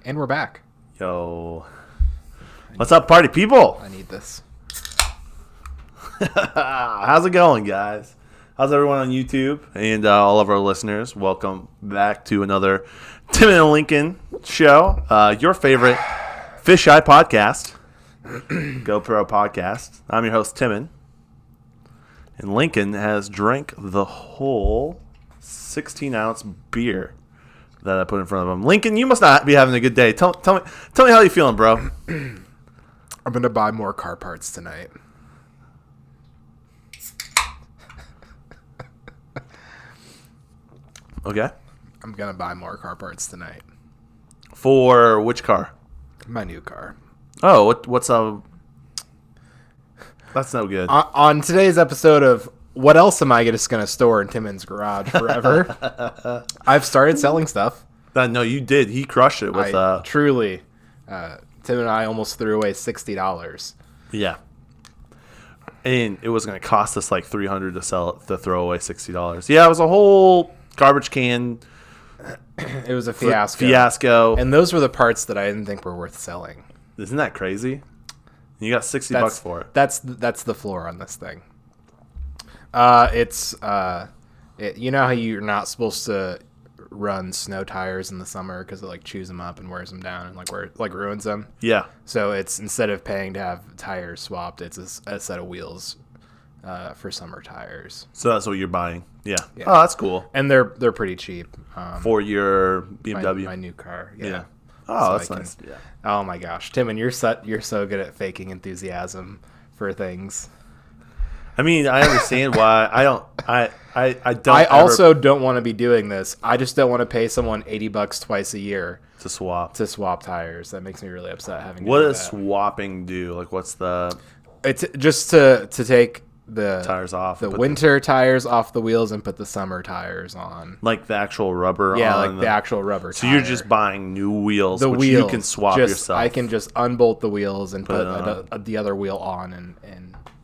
And we're back. Yo. What's up, party people? I need this. How's it going, guys? How's everyone on YouTube and all of our listeners? Welcome back to another Timon and Lincoln show. Your favorite fisheye podcast, GoPro podcast. I'm your host, Timon. And Lincoln has drank the whole 16-ounce beer that I put in front of him. Lincoln, you must not be having a good day. Tell me how you feeling, bro. I'm going to buy more car parts tonight. Okay. I'm going to buy more car parts tonight. For which car? My new car. Oh, what's that's no good. On today's episode of What Else Am I Just Going to Store in Timon's Garage Forever, I've started selling stuff. No, you did. He crushed it with truly. Tim and I almost threw away $60. Yeah. And it was going to cost us like $300 to throw away $60. Yeah, it was a whole garbage can. It was a fiasco. And those were the parts that I didn't think were worth selling. Isn't that crazy? You got $60 for it. That's the floor on this thing. You know how you're not supposed to run snow tires in the summer because it like chews them up and wears them down and like ruins them. Yeah. So it's instead of paying to have tires swapped, it's a set of wheels for summer tires. So that's what you're buying. Yeah. Oh, that's cool. And they're pretty cheap. For your BMW, my new car. Yeah. Oh, so that's nice. Yeah. Oh my gosh, Timon, you're so good at faking enthusiasm for things. I mean, I understand why. I don't. I also don't want to be doing this. I just don't want to pay someone $80 twice a year to swap tires. That makes me really upset having. What does swapping do? Like, what's the? It's just to take the tires off, the winter tires off the wheels and put the summer tires on, like the actual rubber. Yeah, like the actual rubber. So you're just buying new wheels, which you can swap yourself. I can just unbolt the wheels and put the other wheel on and.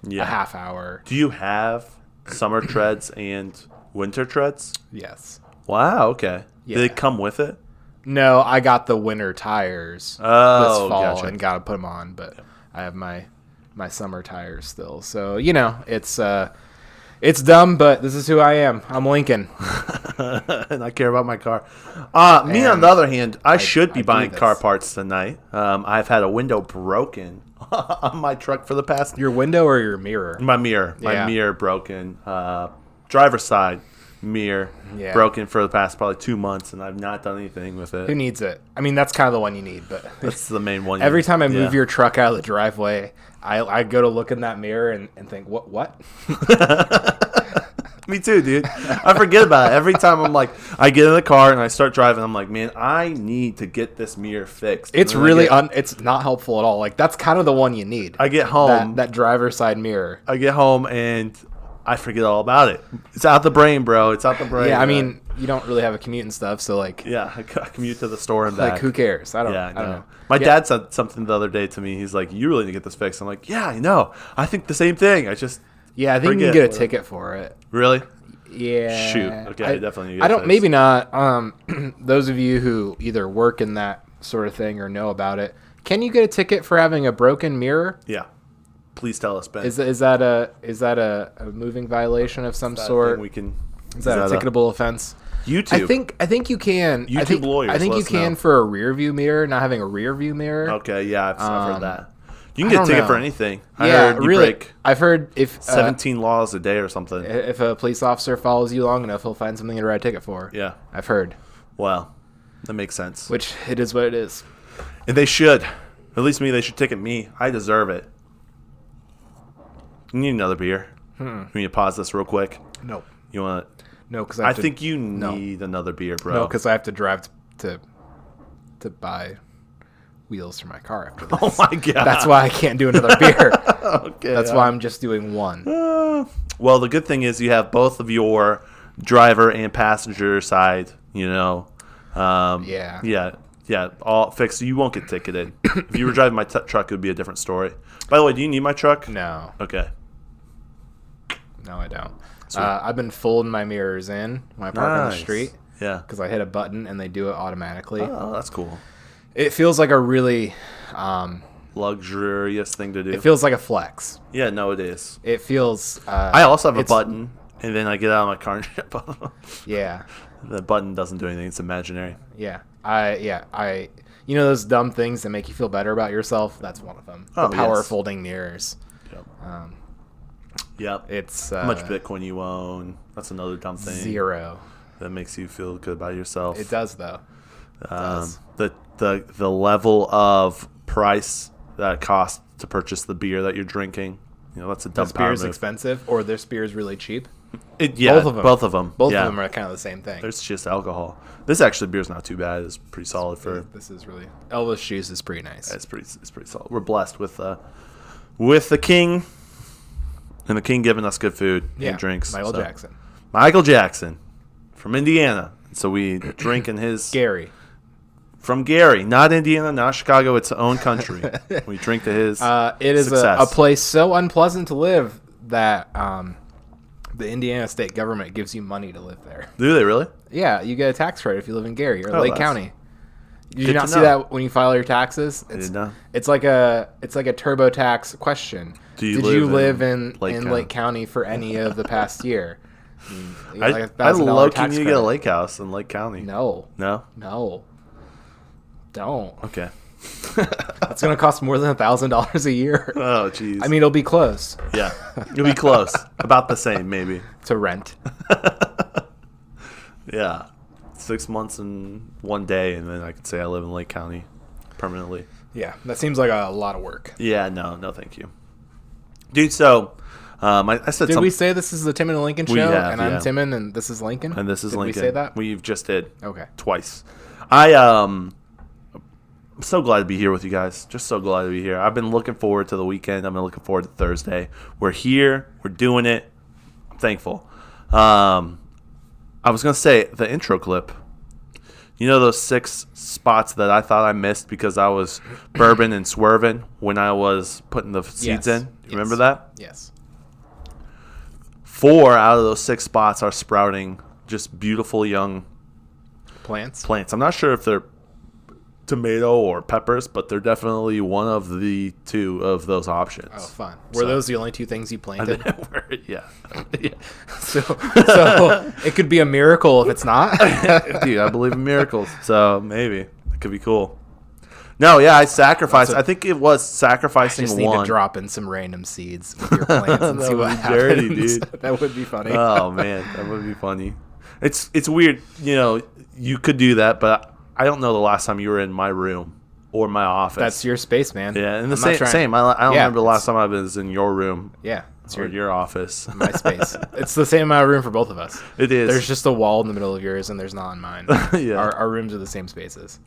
A half hour. Do you have summer treads and winter treads? Yes. Wow, okay. Yeah. Do they come with it? No, I got the winter tires this fall and got to put them on, but I have my summer tires still. So, it's dumb, but this is who I am. I'm Lincoln. And I care about my car. Me, on the other hand, I should be buying car parts tonight. I've had a window broken on my truck for the past... Your window or your mirror? My mirror. My mirror broken. Driver's side mirror broken for the past probably 2 months, and I've not done anything with it. Who needs it? I mean, that's kind of the one you need, but... That's the main one. Every time I move your truck out of the driveway, I go to look in that mirror and think, what? Me too, dude. I forget about it. Every time I get in the car and I start driving, I'm like, man, I need to get this mirror fixed. It's really, it's not helpful at all. Like, that's kind of the one you need. I get home. That driver's side mirror. I get home and I forget all about it. It's out the brain, bro. It's out the brain. Yeah, I mean, you don't really have a commute and stuff, so like... Yeah, I commute to the store and back. Like, who cares? I don't know. My dad said something the other day to me. He's like, you really need to get this fixed. I'm like, yeah, I know. I think the same thing. I think you can get a ticket for it. Really? Yeah. Shoot. Okay, I definitely need to get it fixed. Maybe not. Those of you who either work in that sort of thing or know about it, can you get a ticket for having a broken mirror? Yeah. Please tell us, Ben. Is that a moving violation of some sort? Is that a ticketable offense? YouTube. I think you can. YouTube lawyers. I think you can for a rear view mirror, not having a rear view mirror. Okay, yeah, I've heard that. You can get a ticket for anything. I've heard if 17 laws a day or something. If a police officer follows you long enough, he'll find something to write a ticket for. Yeah, I've heard. Well, that makes sense. Which it is what it is. And they should. At least they should ticket me. I deserve it. You need another beer. Can you pause this real quick? No. You want? No, because I think you need another beer, bro. No, because I have to drive to buy wheels for my car after this. Oh my god! That's why I can't do another beer. Okay. That's why I'm just doing one. Well, the good thing is you have both of your driver and passenger side. All fixed. So you won't get ticketed. If you were driving my truck, it would be a different story. By the way, do you need my truck? No. Okay. No, I don't. I've been folding my mirrors in when I park on the street. Yeah. Because I hit a button and they do it automatically. Oh, that's cool. It feels like a really luxurious thing to do. It feels like a flex. Yeah, no, it is. It feels. I also have a button, and then I get out of my car and ship up. Yeah. The button doesn't do anything. It's imaginary. Yeah. You know those dumb things that make you feel better about yourself? That's one of them. The power folding mirrors. Yep. Yep. It's how much Bitcoin you own. That's another dumb thing. 0. That makes you feel good about yourself. It does, though. The level of price that it costs to purchase the beer that you're drinking. That's a dumb this power beer is move. Expensive, or this beer is really cheap. Both of them. Both of them are kind of the same thing. There's just alcohol. This actually beer's not too bad. It's pretty solid for. This is really Elvis juice is pretty nice. It's pretty solid. We're blessed with the king, and the king giving us good food and drinks. Michael Jackson from Indiana. So we drink in his From Gary, not Indiana, not Chicago, its own country. We drink to his It is a place so unpleasant to live that the Indiana state government gives you money to live there. Do they really? Yeah, you get a tax credit if you live in Gary or Lake County. Did you not see that when you file your taxes? I did not. It's like a TurboTax question. Did you live in Lake County for any of the past year? I low key you get a lake house in Lake County. No. Don't. Okay. It's going to cost more than $1,000 a year. Oh, jeez. I mean, it'll be close. Yeah. It'll be close. About the same, maybe. To rent. Yeah. 6 months and 1 day, and then I could say I live in Lake County permanently. Yeah. That seems like a lot of work. Yeah, no, thank you. Dude, so I said Did we say this is the Timon and Lincoln show? I'm Timon, and this is Lincoln? And this is Lincoln. Did we say that? We just did. Okay. Twice. I'm so glad to be here with you guys. Just so glad to be here. I've been looking forward to the weekend. I've been looking forward to Thursday. We're here. We're doing it. I'm thankful. I was going to say, the intro clip. You know those 6 spots that I thought I missed because I was bourbon and swerving when I was putting the seeds in? You remember that? Yes. 4 out of those 6 spots are sprouting just beautiful young plants. I'm not sure if they're tomato or peppers, but they're definitely one of the 2 of those options. Oh, fun. Were those the only 2 things you planted? Yeah. So it could be a miracle if it's not. Dude, I believe in miracles, so maybe it could be cool. No, yeah, I sacrificed. I think it was sacrificing one. I just need to drop in some random seeds with your plants and see what happens. Dirty, dude. That would be funny. Oh man, that would be funny. It's weird, you could do that, but I don't know the last time you were in my room or my office. That's your space, man. Yeah, and same. I don't remember the last time I was in your room. Yeah. It's your office. My space. It's the same amount of room for both of us. It is. There's just a wall in the middle of yours, and there's not in mine. Yeah. Our rooms are the same spaces.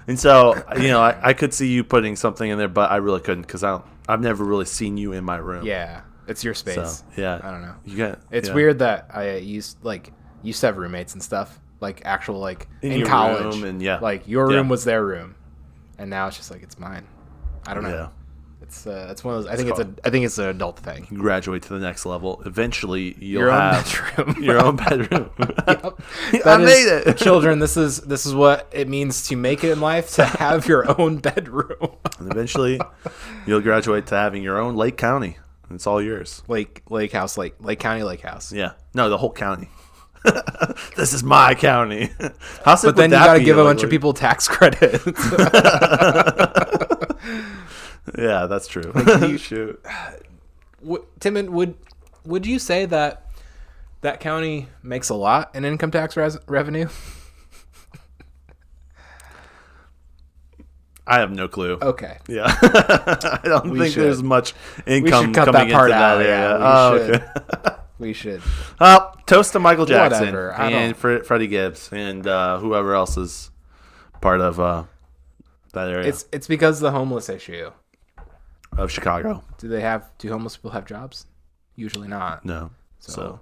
And so, I could see you putting something in there, but I really couldn't because I've never really seen you in my room. Yeah. It's your space. So, yeah. I don't know. It's weird that I used to have roommates and stuff, actual in college. And your room was their room, and now it's just it's mine. I don't know. Yeah. It's one of those. I think it's an adult thing. You graduate to the next level. Eventually, you'll have your own bedroom. Yep. I made it, children. This is what it means to make it in life, to have your own bedroom. And eventually, you'll graduate to having your own Lake County. It's all yours. Lake County Lake House. Yeah. No, the whole county. This is my county. But then you got to give a bunch of people tax credits. Yeah, that's true. Shoot. Timon, would you say that county makes a lot in income tax revenue? I have no clue. Okay. Yeah. I don't think there's much income coming into that area. Okay. We should. Toast to Michael Jackson and Freddie Gibbs and whoever else is part of that area. It's because of the homeless issue of Chicago. Do homeless people have jobs? Usually not. No. So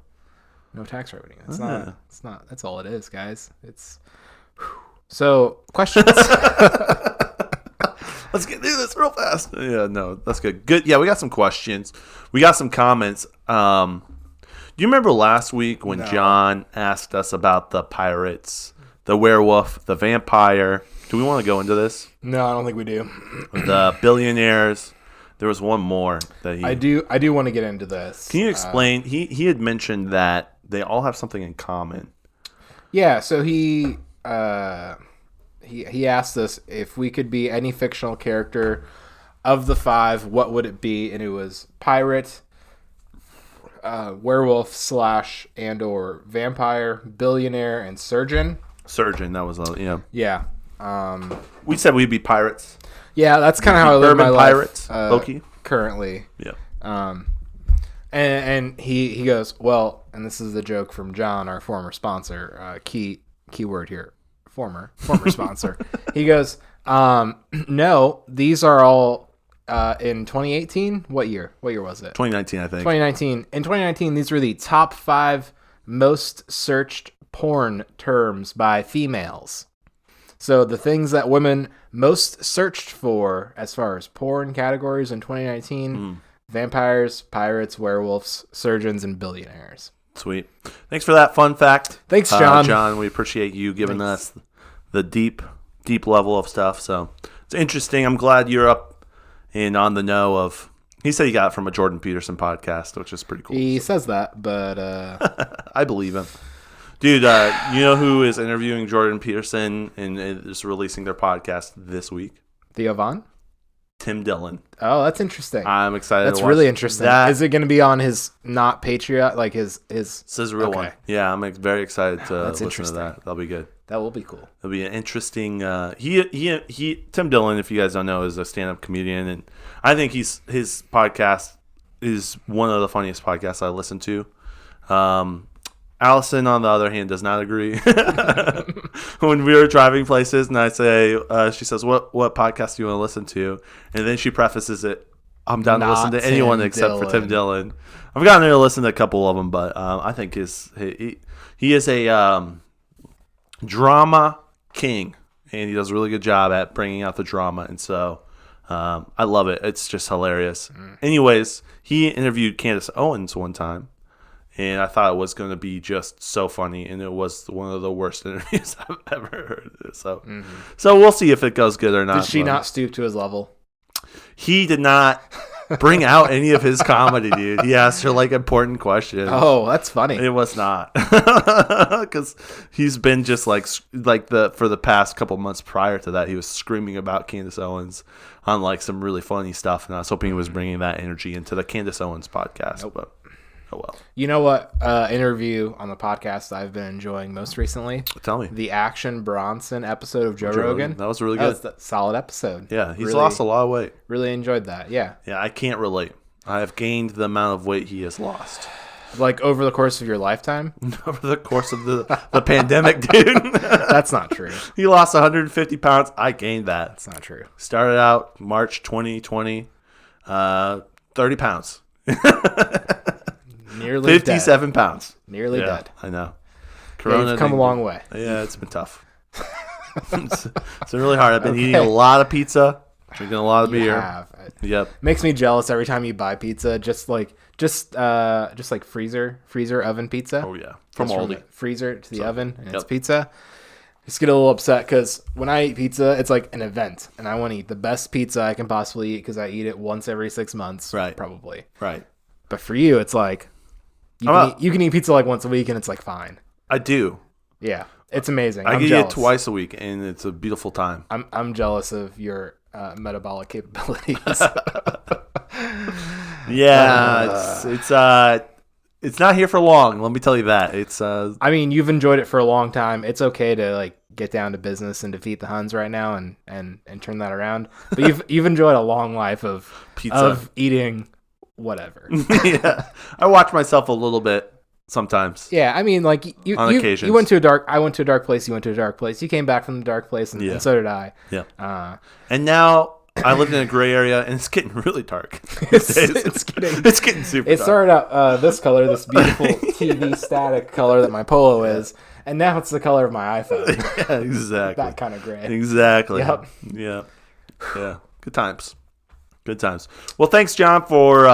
no tax revenue. It's not. That's all it is, guys. It's so questions. Let's get through this real fast. Yeah, no, that's good. Good. Yeah, we got some questions. We got some comments. Do you remember last week when John asked us about the pirates, the werewolf, the vampire? Do Do we want to go into this? No, I don't think we do. The billionaires. There was one more that he. I do want to get into this. Can you explain? He had mentioned that they all have something in common. Yeah. So he asked us if we could be any fictional character of the 5. What would it be? And it was pirate, werewolf / and or vampire, billionaire, and surgeon. Surgeon. That was Yeah. We said we'd be pirates. Yeah, that's kind of how I live my pirates, life Loki. Currently. Yeah. And he goes, well, and this is the joke from John, our former sponsor. Key word here, former sponsor. He goes, no, these are all in 2018. What year was it? 2019, I think. 2019. In 2019, these were the top 5 most searched porn terms by females. So the things that women most searched for as far as porn categories in 2019, vampires, pirates, werewolves, surgeons, and billionaires. Sweet. Thanks for that fun fact. Thanks, John. John, we appreciate you giving us the deep level of stuff. So it's interesting. I'm glad you're up and on the know of. He said he got it from a Jordan Peterson podcast, which is pretty cool. He says that, but I believe him. Dude, you know who is interviewing Jordan Peterson and is releasing their podcast this week? Theo Von? Tim Dillon. Oh, that's interesting. I'm excited. That's to watch really interesting. that. Is it going to be on his not Patreon, like his? This is a real one. Yeah, I'm very excited to listen to that. That'll be good. That will be cool. It'll be an interesting. Tim Dillon, if you guys don't know, is a stand-up comedian, and I think his podcast is one of the funniest podcasts I listen to. Allison, on the other hand, does not agree. When we were driving places, and I say, she says, "What podcast do you want to listen to?" And then she prefaces it, "I'm down to listen to anyone except for Tim Dillon." I've gotten to listen to a couple of them, but I think he is a drama king, and he does a really good job at bringing out the drama, and so I love it. It's just hilarious. Anyways, he interviewed Candace Owens one time. And I thought it was going to be just so funny, and it was one of the worst interviews I've ever heard. So we'll see if it goes good or not. Did she not stoop to his level? He did not bring out any of his comedy, dude. He asked her like important questions. Oh, that's funny. It was not, because he's been just for the past couple months prior to that, he was screaming about Candace Owens on like some really funny stuff, and I was hoping he was bringing that energy into the Candace Owens podcast, but. Oh, well. You know what interview on the podcast I've been enjoying most recently? Tell me. The Action Bronson episode of Joe Rogan. That was really good. That was a solid episode. Yeah, he's lost a lot of weight. Really enjoyed that, yeah. Yeah, I can't relate. I have gained the amount of weight he has lost. Like over the course of your lifetime? Over the course of the pandemic, dude. That's not true. He lost 150 pounds. I gained that. That's not true. Started out March 2020, 30 pounds. Nearly 57 dead. Pounds. Nearly dead. I know. Corona you've come a long way. Yeah, it's been tough. It's been really hard. I've been eating a lot of pizza, drinking a lot of beer. Yep. Makes me jealous every time you buy pizza. Just like freezer oven pizza. Oh yeah, from Aldi. Freezer to the oven, and it's pizza. Just get a little upset because when I eat pizza, it's like an event, and I want to eat the best pizza I can possibly eat because I eat it once every 6 months, right? Probably, right. But for you, it's like you can eat pizza like once a week, and it's like fine. I do. Yeah, it's amazing. I can eat it twice a week, and it's a beautiful time. I'm jealous of your metabolic capabilities. Yeah, it's not here for long. Let me tell you that. It's. I mean, you've enjoyed it for a long time. It's okay to like get down to business and defeat the Huns right now, and turn that around. But you've enjoyed a long life of pizza, of eating whatever. Yeah, I watch myself a little bit sometimes. Yeah, I mean, like on occasions. I went to a dark place. You went to a dark place. You came back from the dark place, and so did I. Yeah. And now I lived in a gray area, and it's getting really dark. It's getting super. It started out this color, this beautiful TV static color that my polo is, and now it's the color of my iPhone. Yeah, exactly. That kind of gray. Exactly. Yep. Yeah. Yeah. Good times. Good times. Well, thanks, John, for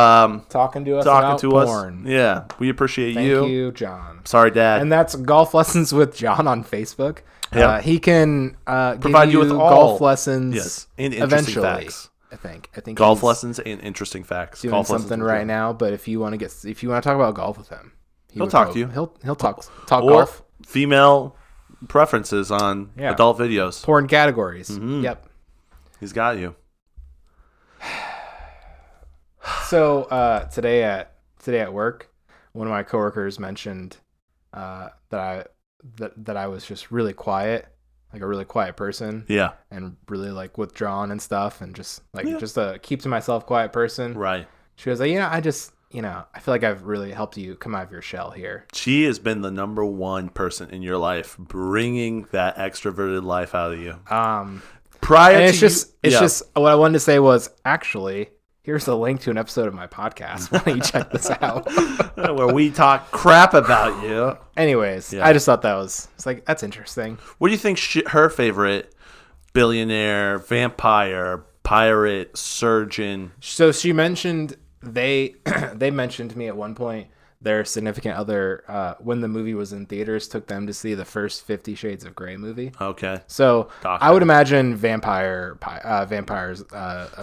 talking to us about porn. Yeah, we appreciate Thank you, John. Sorry, Dad. And that's Golf Lessons with John on Facebook. Yeah. He can provide give you with golf lessons. Yes, and interesting eventually. Facts. I think golf lessons and interesting facts. Doing golf something right now, but if you want to talk about golf with him, he'll talk to you. He'll talk golf. Female preferences on adult videos, porn categories. Mm-hmm. Yep, he's got you. So today at work, one of my coworkers mentioned that I was just really quiet. Like a really quiet person. Yeah. And really like withdrawn and stuff and just a keep to myself quiet person. Right. She was like, I feel like I've really helped you come out of your shell here. She has been the number one person in your life bringing that extroverted life out of you. Just what I wanted to say was actually, here's a link to an episode of my podcast. Why don't you check this out? Where we talk crap about you. Anyways, I just thought that's interesting. What do you think her favorite billionaire, vampire, pirate, surgeon? So she mentioned they mentioned to me at one point their significant other, when the movie was in theaters, took them to see the first 50 Shades of Grey movie. Okay. So I would imagine vampires,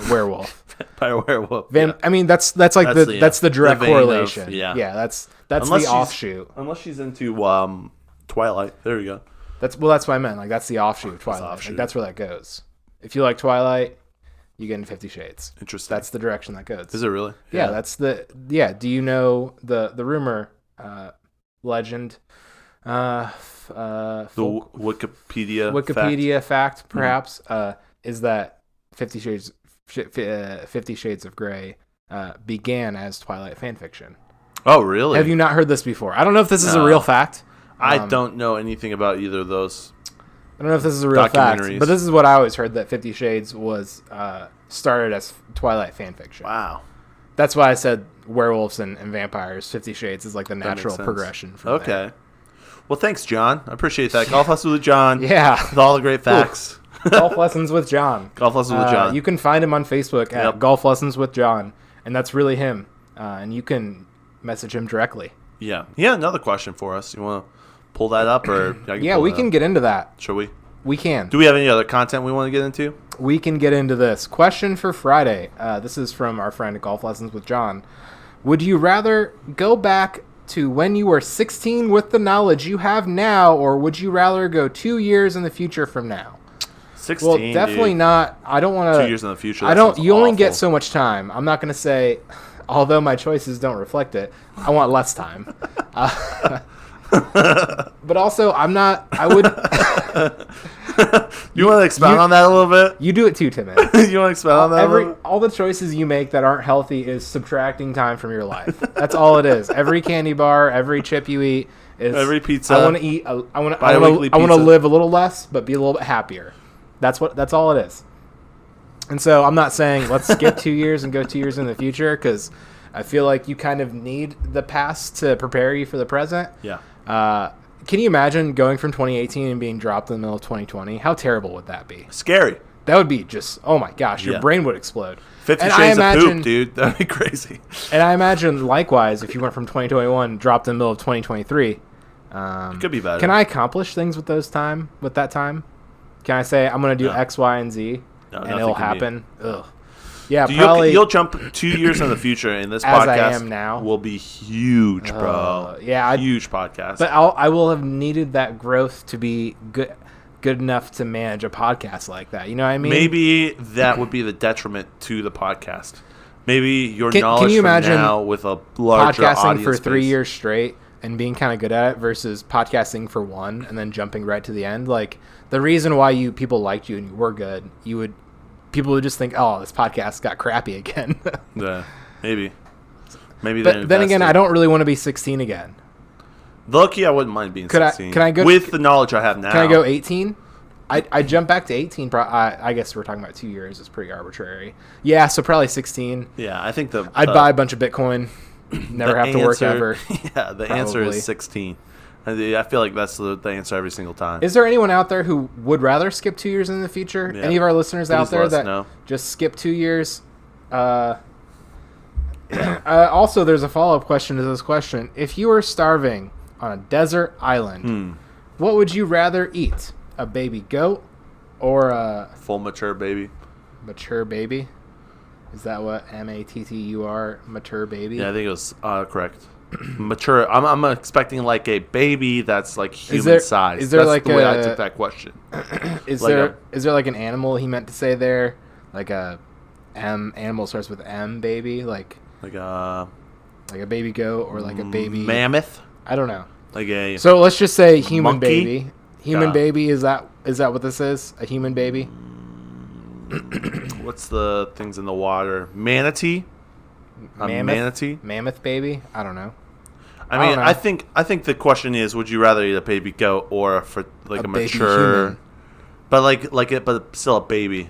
werewolf. Vampire werewolf. I mean, that's the direct correlation. That's unless the offshoot. Unless she's into Twilight. There you go. That's what I meant. Like that's the offshoot of Twilight. That's where that goes. If you like Twilight, you get into 50 Shades. Interesting. That's the direction that goes. Is it really? Yeah. Do you know the rumor, legend, the Wikipedia fact perhaps, is that 50 Shades of Grey began as Twilight fan fiction. Oh, really? Have you not heard this before? I don't know if this is a real fact. I don't know anything about either of those. I don't know if this is a real fact, but this is what I always heard, that 50 Shades was started as Twilight fan fiction. Wow. That's why I said werewolves and vampires. 50 Shades is like the natural progression from there. Well, thanks, John. I appreciate that. Golf Lessons with John. Yeah. With all the great facts. Golf Lessons with John. Golf Lessons with John. You can find him on Facebook at Golf Lessons with John, and that's really him. And you can message him directly. Yeah. Yeah, another question for us. You want to pull that up? Or we can get into that. Shall we? We can. Do we have any other content we want to get into? We can get into this. Question for Friday. This is from our friend at Golf Lessons with John. Would you rather go back to when you were 16 with the knowledge you have now, or would you rather go 2 years in the future from now? 16, well, definitely not. I don't want to. 2 years in the future. You only get so much time. I'm not going to say, although my choices don't reflect it, I want less time. But also, I would. You want to expound on that a little bit? You do it too, Timon. You want to expound on that? All the choices you make that aren't healthy is subtracting time from your life. That's all it is. Every candy bar, every chip you eat is. Every pizza. I want to eat. I want to live a little less, but be a little bit happier. That's all it is. And so I'm not saying let's skip 2 years and go 2 years in the future, because I feel like you kind of need the past to prepare you for the present. Yeah. Can you imagine going from 2018 and being dropped in the middle of 2020? How terrible would that be? Scary. That would be just, oh my gosh, your brain would explode. 50 Shades of Poop, dude. That'd be crazy. And I imagine, likewise, if you went from 2021, dropped in the middle of 2023. It could be better. Can I accomplish things with that time? Can I say, I'm going to do X, Y, and Z, and it'll happen? Ugh. Yeah, probably. You'll jump 2 years in the future, and this podcast I am now. Will be huge, bro. Huge podcast. But I will have needed that growth to be good enough to manage a podcast like that. You know what I mean? Maybe that would be the detriment to the podcast. Maybe your knowledge can you imagine from now with a larger podcasting audience for 3 years straight and being kind of good at it versus podcasting for one and then jumping right to the end. Like, the reason why people liked you and you were good, people would just think, oh, this podcast got crappy again. Yeah, maybe. But then again, I don't really want to be 16 again. Lucky, I wouldn't mind being 16. Can I go with the knowledge I have now? Can I go 18? I jump back to 18. I guess we're talking about 2 years. It's pretty arbitrary. Yeah, so probably 16. Yeah, I think I'd buy a bunch of Bitcoin. Never have to work ever. Yeah, the answer is 16. I feel like that's the answer every single time. Is there anyone out there who would rather skip 2 years in the future? Yeah. Any of our listeners out there that just skip 2 years? Also, there's a follow-up question to this question. If you were starving on a desert island, what would you rather eat? a baby goat or a full mature baby? Mature baby. Is that what mattur mature baby? Yeah, I think it was correct. Mature. I'm expecting like a baby that's like human size. Is there that's like the way I took that question. Is there like an animal he meant to say there? Like a animal starts with M, baby, like a baby goat or like a baby mammoth. I don't know. So let's just say human monkey? Baby. Human baby. Is that what this is? A human baby? What's the things in the water? Manatee. Manatee. Mammoth baby. I don't know. I think the question is: would you rather eat a baby goat or for like a mature, but still a baby?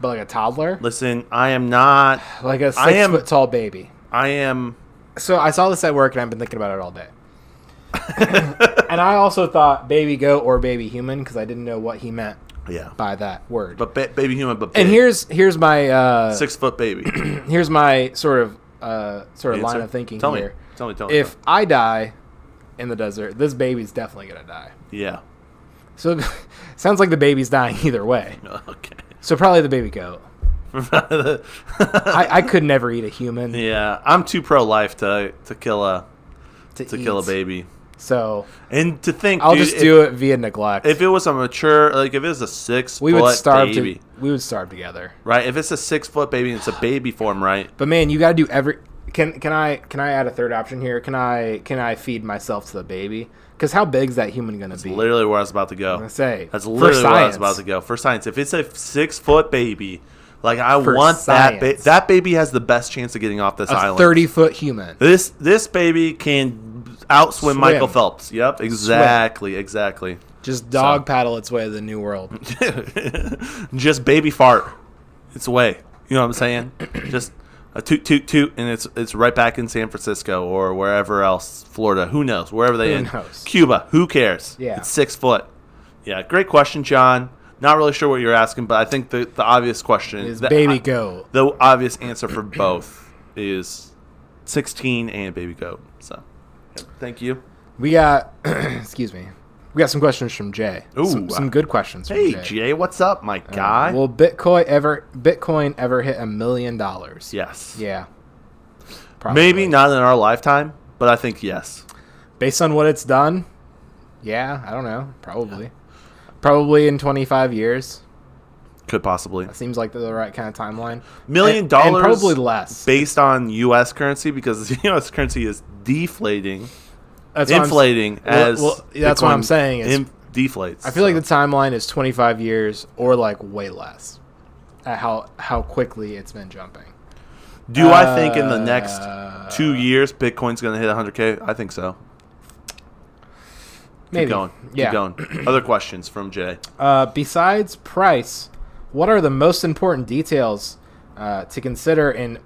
But like a toddler? Listen, I am not like a 6 foot tall baby. I am. So I saw this at work, and I've been thinking about it all day. And I also thought baby goat or baby human because I didn't know what he meant. By that word. But baby human, but big. And here's my 6 foot baby. Here's my sort of line of thinking here. Tell me. If I die in the desert, this baby's definitely gonna die. Yeah. So sounds like the baby's dying either way. Okay. So probably the baby goat. I could never eat a human. Yeah, I'm too pro-life to kill a baby. So and to think, I'll just do it via neglect. If it was a mature, like if it was a 6 foot we would starve baby, we would starve together. Right? If it's a 6 foot baby, and it's a baby form, right? But man, you gotta do every. Can I add a third option here? Can I feed myself to the baby? Because how big is that human gonna be? Literally where I was about to go. I'm gonna say that's literally where I was about to go. For science, if it's a 6 foot baby, like I want science. that baby has the best chance of getting off this island. 30-foot human. This baby can outswim Michael Phelps. Yep, exactly. Just dog paddle its way to the new world. Just baby fart its way. You know what I'm saying? Just a toot toot toot, and it's right back in San Francisco or wherever else, Florida. Who knows? Wherever they in Cuba. Who cares? Yeah, it's 6 foot. Yeah, great question, John. Not really sure what you're asking, but I think the obvious question is baby goat. The obvious answer for both is 16 and baby goat. So, thank you. We got, excuse me. We got some questions from Jay. Ooh, some good questions from Jay. Hey, Jay, what's up, my guy? Will Bitcoin ever hit $1 million? Yes. Yeah. Probably. Maybe not in our lifetime, but I think yes. Based on what it's done, yeah, I don't know. Probably. Yeah. Probably in 25 years. Could possibly. That seems like the right kind of timeline. $1 million? And probably less. Based on U.S. currency, because the U.S. currency is deflating. Inflating that's what I'm saying. Deflates. I feel like the timeline is 25 years or like way less at how quickly it's been jumping. Do I think in the next 2 years Bitcoin's going to hit 100K? I think so. Maybe. Keep going. Other questions from Jay. Besides price, what are the most important details to consider in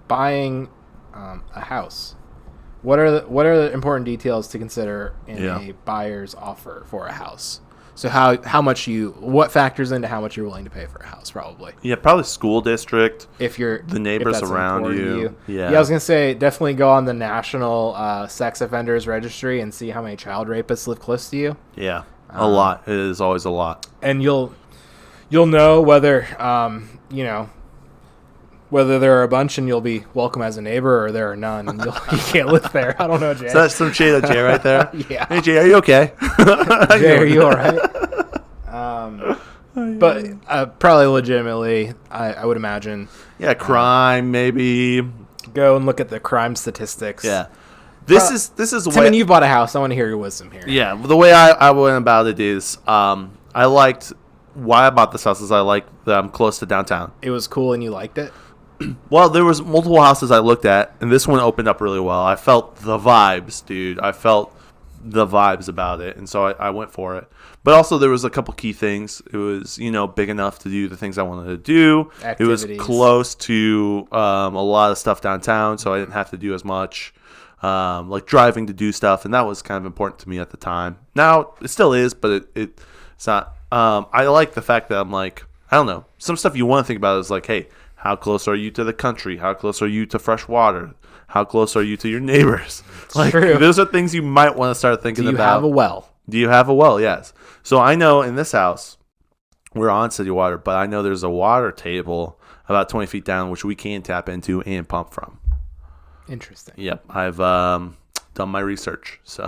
buying a house? What are the important details to consider in a buyer's offer for a house? So what factors into how much you're willing to pay for a house? Probably. Yeah, probably school district. If you're the neighbors around you. Yeah, I was gonna say definitely go on the National Sex Offenders Registry and see how many child rapists live close to you. Yeah, a lot. It is always a lot. And you'll know whether whether there are a bunch and you'll be welcome as a neighbor or there are none and you can't live there. I don't know, Jay. So that's some shade at Jay right there? Yeah. Hey, Jay, are you okay? Jay, are you all right? But probably legitimately, I would imagine. Yeah, crime maybe. Go and look at the crime statistics. Yeah. This is the way. Timon, you bought a house. I want to hear your wisdom here. Yeah, the way I went about it is I liked why I bought this house is I liked that I'm close to downtown. It was cool and you liked it? Well, there was multiple houses I looked at, and this one opened up really well. I felt the vibes, dude. I felt the vibes about it, and so I went for it. But also, there was a couple key things. It was, big enough to do the things I wanted to do. Activities. It was close to a lot of stuff downtown, so I didn't have to do as much, like driving to do stuff, and that was kind of important to me at the time. Now, it still is, but it's not. I like the fact that I'm like, I don't know, some stuff you want to think about is like, hey, how close are you to the country? How close are you to fresh water? How close are you to your neighbors? Like, true. Those are things you might want to start thinking about. Do you have a well? Do you have a well? Yes. So I know in this house, we're on city water, but I know there's a water table about 20 feet down, which we can tap into and pump from. Interesting. Yep. I've done my research. So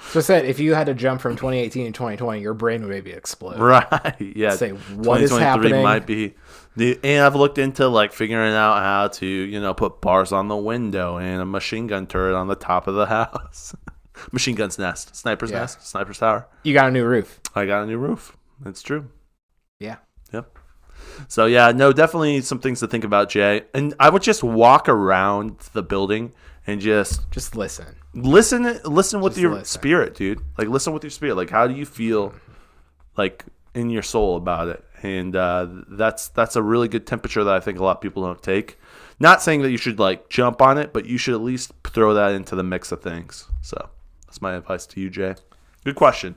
So I said, if you had to jump from 2018 to 2020, your brain would maybe explode. Right. Yeah. Say, what is happening? Might be. And I've looked into like figuring out how to, put bars on the window and a machine gun turret on the top of the house. Machine gun's nest. Sniper's nest. Sniper's tower. You got a new roof. I got a new roof. It's true. Yeah. Yep. So, yeah, no, definitely some things to think about, Jay. And I would just walk around the building and just listen. Listen with your spirit, dude. Like, listen with your spirit. Like, how do you feel, like, in your soul about it? And that's a really good temperature that I think a lot of people don't take. Not saying that you should, like, jump on it, but you should at least throw that into the mix of things. So, that's my advice to you, Jay. Good question.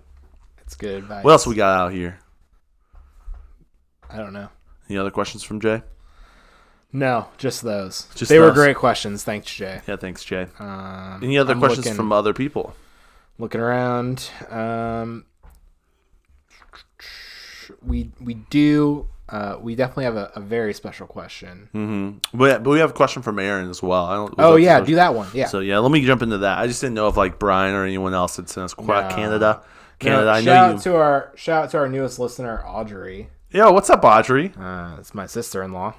That's good advice. What else we got out here? I don't know. Any other questions from Jay? No, just those. They were great questions. Thanks, Jay. Yeah, thanks, Jay. Any other questions from other people? Looking around. We do. We definitely have a very special question. Mm-hmm. But we have a question from Aaron as well. Do that one. Yeah. So yeah, let me jump into that. I just didn't know if like Brian or anyone else had sent us Canada. I know shout out to our newest listener, Audrey. Yo, what's up, Audrey? It's my sister-in-law.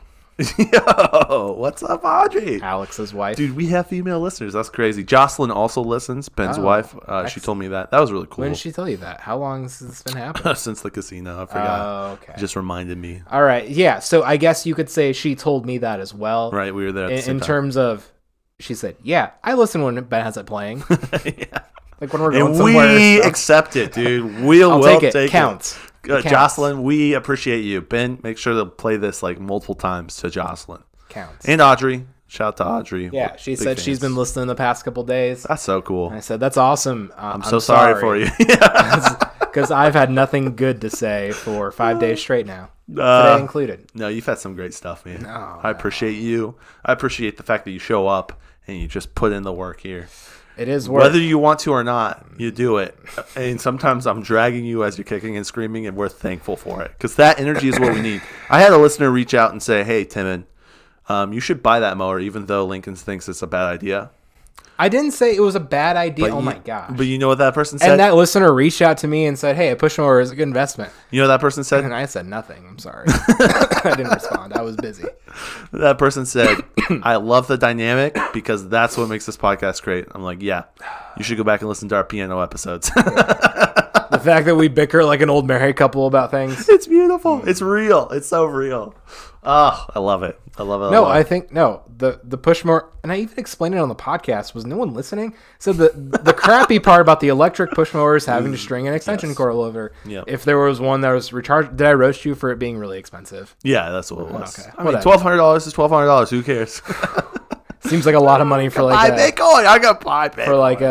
Yo, what's up, Audrey? Alex's wife. Dude, we have female listeners. That's crazy. Jocelyn also listens. Ben's wife. She told me that. That was really cool. When did she tell you that? How long has this been happening? Since the casino. I forgot. Oh, okay. It just reminded me. All right. Yeah. So I guess you could say she told me that as well. Right. We were there at the same in time. terms of, she said, yeah, I listen when Ben has it playing. Yeah. Like when we're going and somewhere. We accept it, dude. We'll take it. Take Counts. It. Jocelyn, we appreciate you. Ben, make sure to play this like multiple times to Jocelyn. Counts. And Audrey. Shout out to Audrey. Yeah, she said fans. She's been listening the past couple days. That's so cool. And I said, that's awesome. I'm so sorry for you. Because I've had nothing good to say for 5 days straight now. Today included. No, you've had some great stuff, man. No, I appreciate you. I appreciate the fact that you show up and you just put in the work here. It is work. Whether you want to or not, you do it. And sometimes I'm dragging you as you're kicking and screaming, and we're thankful for it. Because that energy is what we need. I had a listener reach out and say, hey, Timon, you should buy that mower, even though Lincoln thinks it's a bad idea. I didn't say it was a bad idea. Oh, my gosh. But you know what that person said? And that listener reached out to me and said, hey, a push mower is a good investment. You know what that person said? And I said nothing. I'm sorry. I didn't respond. I was busy. That person said, I love the dynamic because that's what makes this podcast great. I'm like, yeah, you should go back and listen to our piano episodes. The fact that we bicker like an old married couple about things. It's beautiful. It's real. It's so real. Oh, I love it. I love it. I think the push mower, and I even explained it on the podcast. Was no one listening? So the crappy part about the electric push mower is having to string an extension cord over. Yep. If there was one that was recharged, did I roast you for it being really expensive? Yeah, that's what it was. Okay. I mean, $1,200 is $1,200. Who cares? Seems like a lot of money for like Bitcoin. I got Bitcoin. For like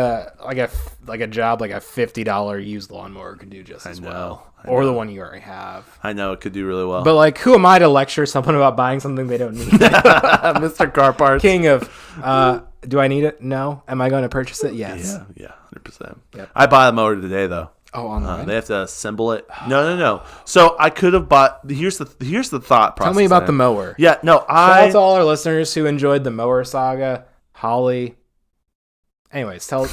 a job, like a $50 used lawnmower could do just as well. Or the one you already have. I know it could do really well. But like, who am I to lecture someone about buying something they don't need? Mr. Car Parts. King of, do I need it? No. Am I going to purchase it? Yes. Yeah, 100%. Yep. I bought a mower today though. Oh, online? They have to assemble it. No. So I could have bought. Here's the thought process. Tell me about the mower. Yeah, no. Shout out to all our listeners who enjoyed the mower saga. Holly. Anyways, tell.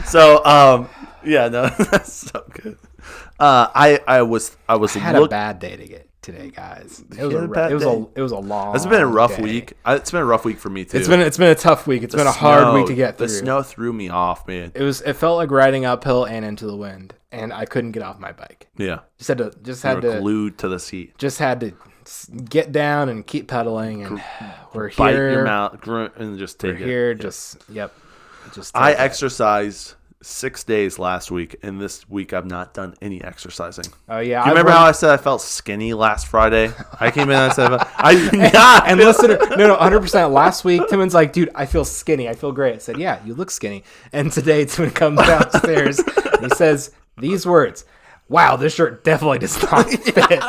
So yeah, no, that's so good. I had a bad day today, guys. It was a long. It's been a rough day. week. It's been a rough week for me too. It's been a tough week. It's been a hard week to get through. The snow threw me off, man. It felt like riding uphill and into the wind, and I couldn't get off my bike. Yeah, just had to glued to the seat. Just had to get down and keep pedaling, and we're bite here. Your mouth and just take we're it. Here, yep. Just I exercised 6 days last week, and this week I've not done any exercising. Oh yeah, do you remember how I said I felt skinny last Friday? I came in and I said I did not. And listen, no, 100%. Last week, Timon's like, dude, I feel skinny. I feel great. I said, yeah, you look skinny. And today, Timon comes downstairs. And he says these words: "Wow, this shirt definitely does not fit."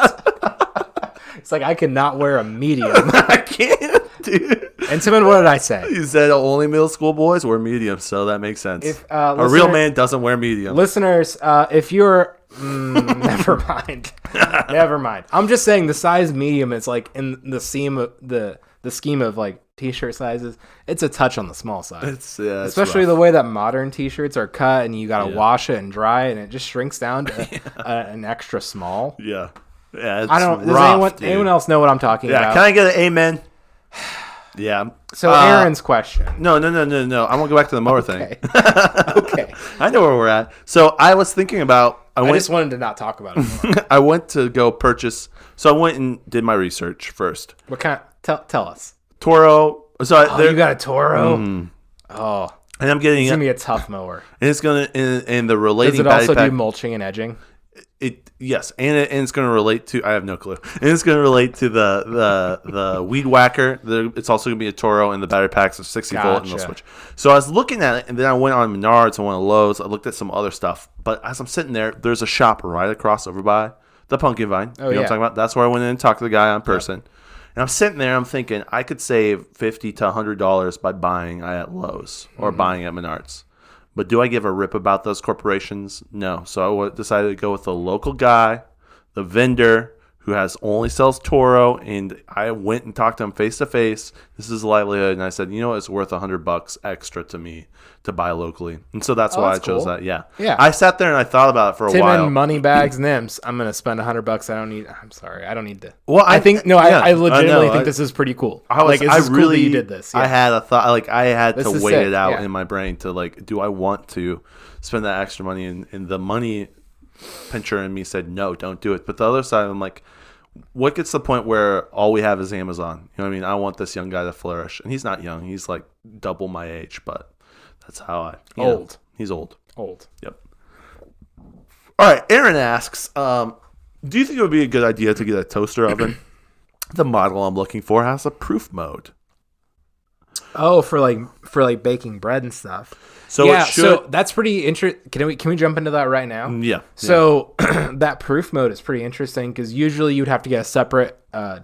It's like I cannot wear a medium. I can't, dude. And Timon, what did I say? You said only middle school boys wear mediums, so that makes sense. If, a real man doesn't wear medium. Listeners, if you're... never mind. Never mind. I'm just saying the size medium is like in the scheme of like t-shirt sizes. It's a touch on the small side. Especially the way that modern t-shirts are cut, and you gotta wash it and dry it, and it just shrinks down to an extra small. Yeah. Yeah. It's does anyone else know what I'm talking about? Can I get an amen? Yeah. So Aaron's question. No. I'm gonna go back to the mower thing. Okay. I know where we're at. So I was thinking about. I just wanted to not talk about it more. I went to go purchase. So I went and did my research first. What kind? Tell us. Toro. So you got a Toro? Oh. And I'm getting. It's gonna be a tough mower. And it's gonna in the relating. Does it also do mulching and edging? Yes, and it's going to relate to. I have no clue. And it's going to relate to the weed whacker. It's also going to be a Toro, and the battery packs are 60 volt, and they'll switch. So I was looking at it, and then I went on Menards, I went on Lowe's, I looked at some other stuff. But as I'm sitting there, there's a shop right across over by the Pumpkin Vine. You know what I'm talking about? That's where I went in and talked to the guy in person. Yep. And I'm sitting there, I'm thinking I could save $50 to $100 by buying at Lowe's or buying at Menards. But do I give a rip about those corporations? No. So I decided to go with the local guy, the vendor who only sells Toro, and I went and talked to him face to face. This is a livelihood, and I said, you know what, it's worth $100 extra to me to buy locally, and so that's why I chose that. Yeah. I sat there and I thought about it for a while. Timon, money bags, Nims. I'm gonna spend $100. I'm sorry, I don't need to. Well, I legitimately think this is pretty cool. Cool that you did this. Yeah. I had a thought, like I had to weigh it out in my brain to like, do I want to spend that extra money? And the money pincher in me said, no, don't do it. But the other side, I'm like, what gets to the point where all we have is Amazon? You know what I mean? I want this young guy to flourish. And he's not young. He's like double my age, but that's how he's old. Yep. All right. Aaron asks, do you think it would be a good idea to get a toaster oven? The model I'm looking for has a proof mode. Oh, for baking bread and stuff. So that's pretty interesting. Can we jump into that right now? Yeah. So that proof mode is pretty interesting because usually you'd have to get a separate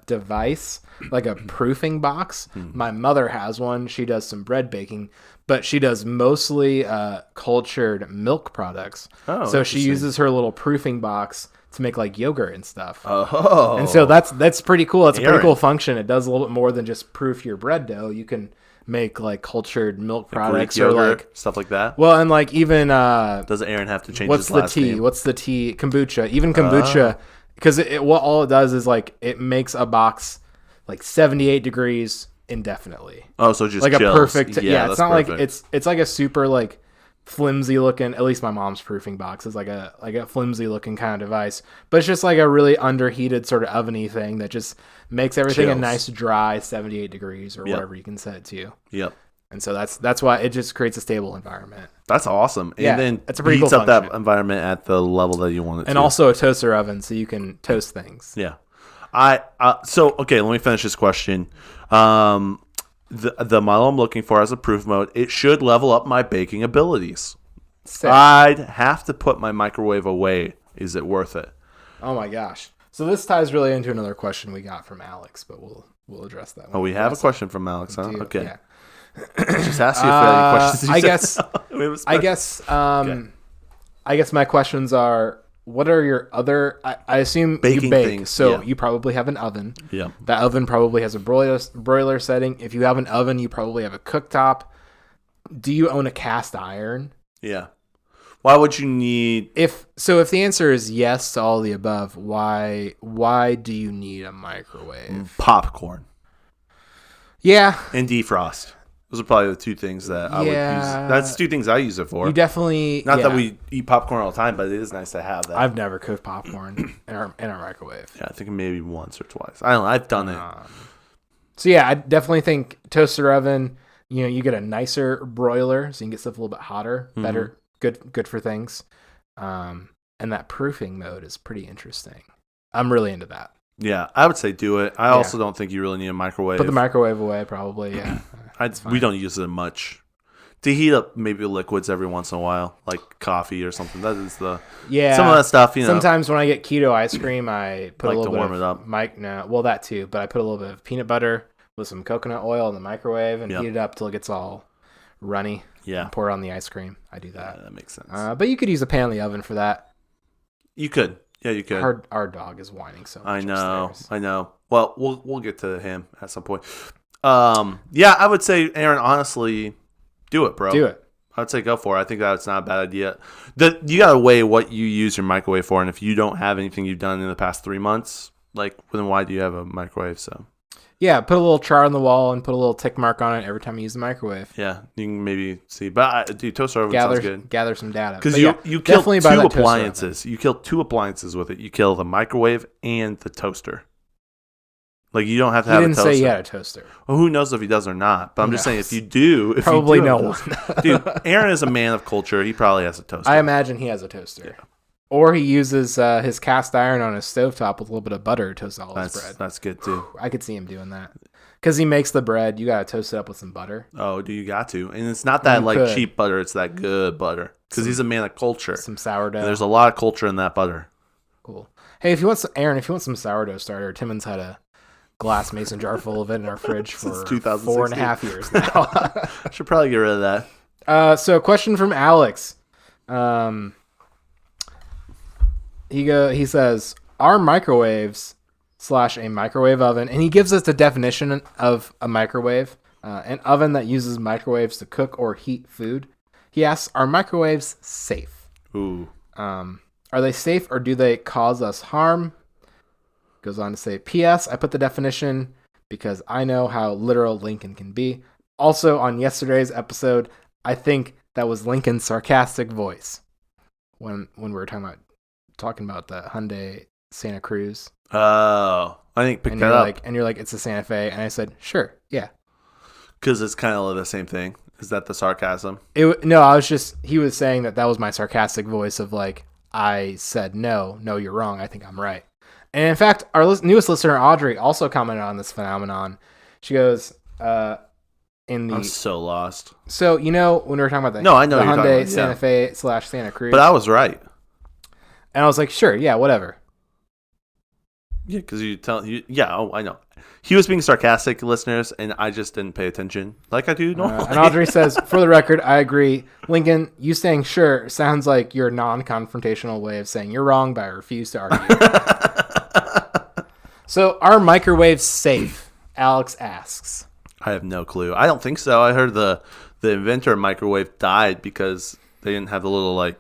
device, like a proofing box. My mother has one. She does some bread baking, but she does mostly cultured milk products. Oh, so she uses her little proofing box to make like yogurt and stuff. Oh. And so that's pretty cool. It's a pretty cool function. It does a little bit more than just proof your bread dough. You can make like cultured milk products Greek yogurt, or like stuff like that. Well, and like even does Aaron have to change his last name? What's the tea? Kombucha. Even kombucha, because what all it does is like it makes a box like 78 degrees indefinitely. Oh, so just like chills. A perfect. Yeah, it's not perfect. Like it's like a super like flimsy looking. At least my mom's proofing box is like a flimsy looking kind of device, but it's just like a really underheated sort of oveny thing that just makes everything a nice dry 78 degrees or whatever you can set it to. Yep. And so that's why it just creates a stable environment. That's awesome. And then it's a pretty heats cool up that environment at the level that you want it to. And also a toaster oven so you can toast things. Yeah. Okay, let me finish this question. The model I'm looking for has a proof mode. It should level up my baking abilities. Sick. I'd have to put my microwave away. Is it worth it? Oh my gosh. So this ties really into another question we got from Alex, but we'll address that one. Oh, we have a question from Alex, huh? Okay. Yeah. Just ask you if there are any questions. I guess my questions are, what are your other... I assume baking you bake, things, so you probably have an oven. Yeah. That oven probably has a broiler setting. If you have an oven, you probably have a cooktop. Do you own a cast iron? Yeah. Why would you need... If the answer is yes to all the above, why do you need a microwave? Popcorn. Yeah. And defrost. Those are probably the two things that I would use. That's two things I use it for. You definitely... Not that we eat popcorn all the time, but it is nice to have that. I've never cooked popcorn in our microwave. Yeah, I think maybe once or twice. I don't know. I've done it. So yeah, I definitely think toaster oven, you get a nicer broiler, so you can get stuff a little bit hotter, better, good for things. And that proofing mode is pretty interesting. I'm really into that. Yeah, I would say do it. I also don't think you really need a microwave. Put the microwave away, probably, yeah. We don't use it much. To heat up maybe liquids every once in a while, like coffee or something. That is some of that stuff. Sometimes when I get keto ice cream, I put a little bit warm it up. that too. But I put a little bit of peanut butter with some coconut oil in the microwave and heat it up till it gets all runny. Yeah. And pour it on the ice cream. I do that. Yeah, that makes sense. But you could use a pan in the oven for that. You could. Yeah, you could. Our dog is whining so much. I know. Well, we'll get to him at some point. Yeah, I would say, Aaron, honestly, do it, bro. Do it. I would say go for it. I think that's not a bad idea. You got to weigh what you use your microwave for, and if you don't have anything you've done in the past 3 months, like, then why do you have a microwave? So. Yeah, put a little chart on the wall and put a little tick mark on it every time you use the microwave. Yeah, you can maybe see. But toaster oven sounds good. Gather some data. Because you kill two appliances. You kill 2 appliances with it. You kill the microwave and the toaster. Like, you don't have to have a toaster. He didn't say he had a toaster. Well, who knows if he does or not. But I'm just saying, if you do... Probably no one. Dude, Aaron is a man of culture. He probably has a toaster. I imagine he has a toaster. Yeah. Or he uses his cast iron on his stovetop with a little bit of butter to toast all his bread. That's good, too. I could see him doing that. Because he makes the bread, you got to toast it up with some butter. Oh, do you got to? And it's not that, cheap butter. It's that good butter. Because he's a man of culture. Some sourdough. And there's a lot of culture in that butter. Cool. Hey, if you want some sourdough starter, Timon's had a glass mason jar full of it in our fridge for 4.5 years now. I should probably get rid of that. So a question from Alex. He says, are microwaves / a microwave oven, and he gives us the definition of a microwave, an oven that uses microwaves to cook or heat food. He asks, are microwaves safe? Ooh. Are they safe or do they cause us harm? Goes on to say, P.S. I put the definition because I know how literal Lincoln can be. Also, on yesterday's episode, I think that was Lincoln's sarcastic voice when we were talking about the Hyundai Santa Cruz. Oh, I think pick that up. And you're like, it's a Santa Fe, and I said, sure, yeah, because it's kind of the same thing. Is that the sarcasm? He was saying that was my sarcastic voice of like, I said no, you're wrong. I think I'm right. And in fact, our newest listener, Audrey, also commented on this phenomenon. She goes, I'm so lost. So, when we were talking about the Hyundai Santa Fe / Santa Cruz. But I was right. And I was like, sure, yeah, whatever. Yeah, because I know. He was being sarcastic, listeners, and I just didn't pay attention like I do normally. And Audrey says, for the record, I agree. Lincoln, you saying sure sounds like your non-confrontational way of saying you're wrong, but I refuse to argue. So, are microwaves safe? Alex asks. I have no clue. I don't think so. I heard the inventor of microwave died because they didn't have the little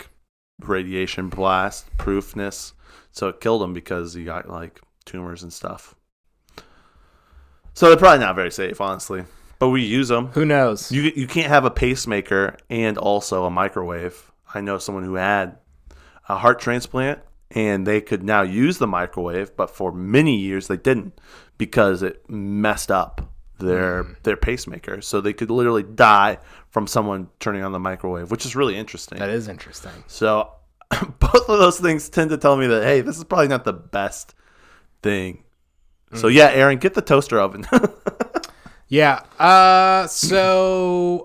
radiation blast proofness, so it killed him because he got tumors and stuff. So they're probably not very safe, honestly. But we use them. Who knows? You can't have a pacemaker and also a microwave. I know someone who had a heart transplant, and they could now use the microwave, but for many years they didn't because it messed up their pacemaker. So they could literally die from someone turning on the microwave, which is really interesting. That is interesting. So both of those things tend to tell me that, hey, this is probably not the best thing. So yeah, Aaron, get the toaster oven. Yeah. So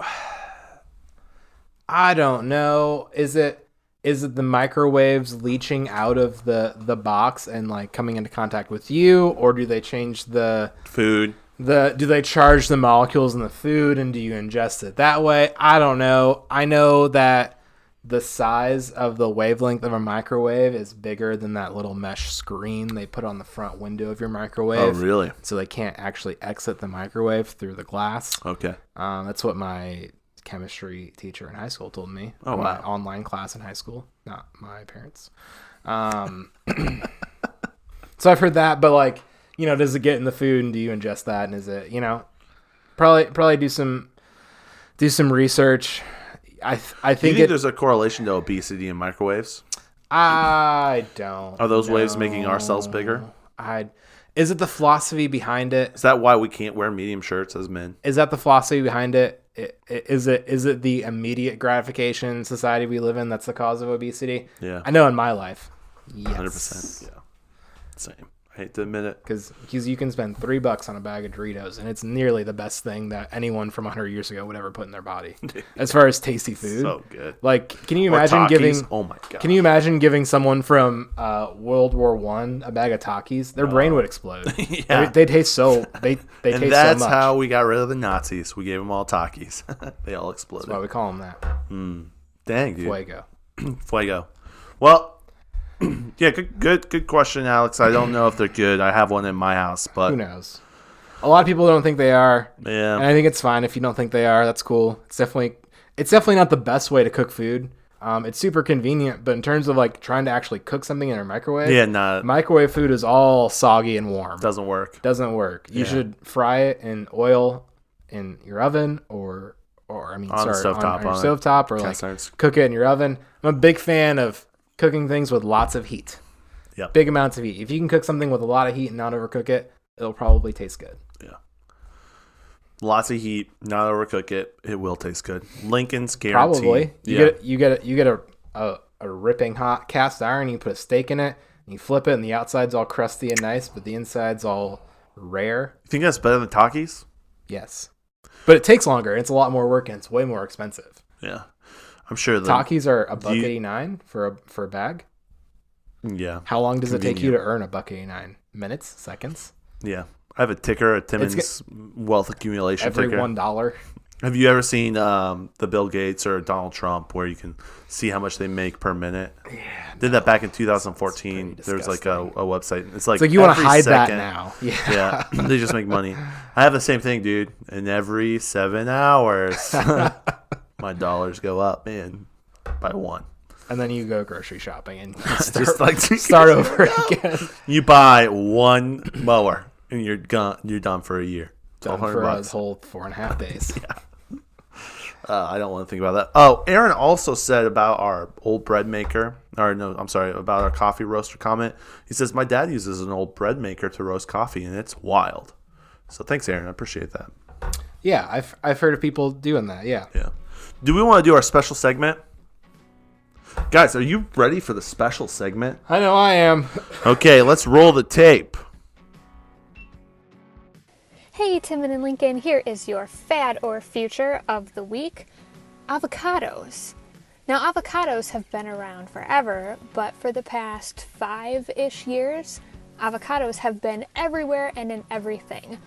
I don't know. Is it the microwaves leaching out of the box and coming into contact with you, or do they change the food? Do they charge the molecules in the food, and do you ingest it that way? I don't know. I know that the size of the wavelength of a microwave is bigger than that little mesh screen they put on the front window of your microwave. Oh, really? So they can't actually exit the microwave through the glass. Okay. That's what my chemistry teacher in high school told me. Oh, wow. My online class in high school, not my parents. So I've heard that, but does it get in the food, and do you ingest that? And is it, probably do some research. I think do you think there's a correlation to obesity in microwaves? I don't. Are those waves making our cells bigger? Is it the philosophy behind it? Is that why we can't wear medium shirts as men? Is that the philosophy behind it? Is it the immediate gratification society we live in that's the cause of obesity? Yeah. I know in my life. Yes. 100%. Yeah. Same. hate to admit it. Because you can spend $3 on a bag of Doritos, and it's nearly the best thing that anyone from 100 years ago would ever put in their body. As far as tasty food. So good. Like, can you imagine giving... Oh, my God. Can you imagine giving someone from World War I a bag of Takis? Their brain would explode. Yeah. They taste so... They taste so much. And that's how we got rid of the Nazis. We gave them all Takis. They all exploded. That's why we call them that. Dang, dude. Fuego. Fuego. Well... Yeah, good question, Alex. I don't know if they're good. I have one in my house, but who knows? A lot of people don't think they are. Yeah, and I think it's fine if you don't think they are. That's cool. It's definitely not the best way to cook food. It's super convenient, but in terms of like trying to actually cook something in a microwave, microwave food is all soggy and warm. Doesn't work. You should fry it in oil in your oven on your stovetop, or like cook it in your oven. I'm a big fan of cooking things with lots of heat. Yep. Big amounts of heat. If you can cook something with a lot of heat and not overcook it, it'll probably taste good. Yeah. Lots of heat, not overcook it. It will taste good. Lincoln's guarantee. Probably. You get a ripping hot cast iron, you put a steak in it, and you flip it, and the outside's all crusty and nice, but the inside's all rare. You think that's better than Takis? Yes. But it takes longer, and it's a lot more work, and it's way more expensive. Yeah. I'm sure Takis are $1.89 for a bag. Yeah. How long does it take you to earn $1.89? Minutes? Seconds? Yeah. I have a ticker, a Timon's wealth accumulation ticker. Every $1. Have you ever seen the Bill Gates or Donald Trump where you can see how much they make per minute? Yeah. Did that back in 2014. There was like a website. It's like you want to hide that now. Yeah. They just make money. I have the same thing, dude. And every 7 hours, my dollars go up, man, by 1. And then you go grocery shopping and start over again. You buy one mower and you're done for a year. Done for a whole 4.5 days. Yeah. I don't want to think about that. Oh, Aaron also said about our old bread maker. About our coffee roaster comment. He says, my dad uses an old bread maker to roast coffee, and it's wild. So thanks, Aaron. I appreciate that. Yeah, I've heard of people doing that. Yeah. Yeah. Do we want to do our special segment? Guys, are you ready for the special segment? I know I am. Okay, let's roll the tape. Hey, Timon and Lincoln, here is your fad or future of the week. Avocados. Now, avocados have been around forever, but for the past 5-ish years, avocados have been everywhere and in everything.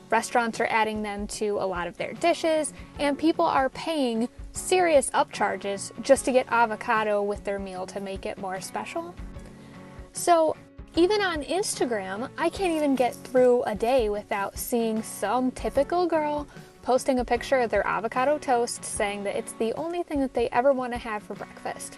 Restaurants are adding them to a lot of their dishes, and people are paying serious upcharges just to get avocado with their meal to make it more special. So, even on Instagram, I can't even get through a day without seeing some typical girl posting a picture of their avocado toast saying that it's the only thing that they ever want to have for breakfast.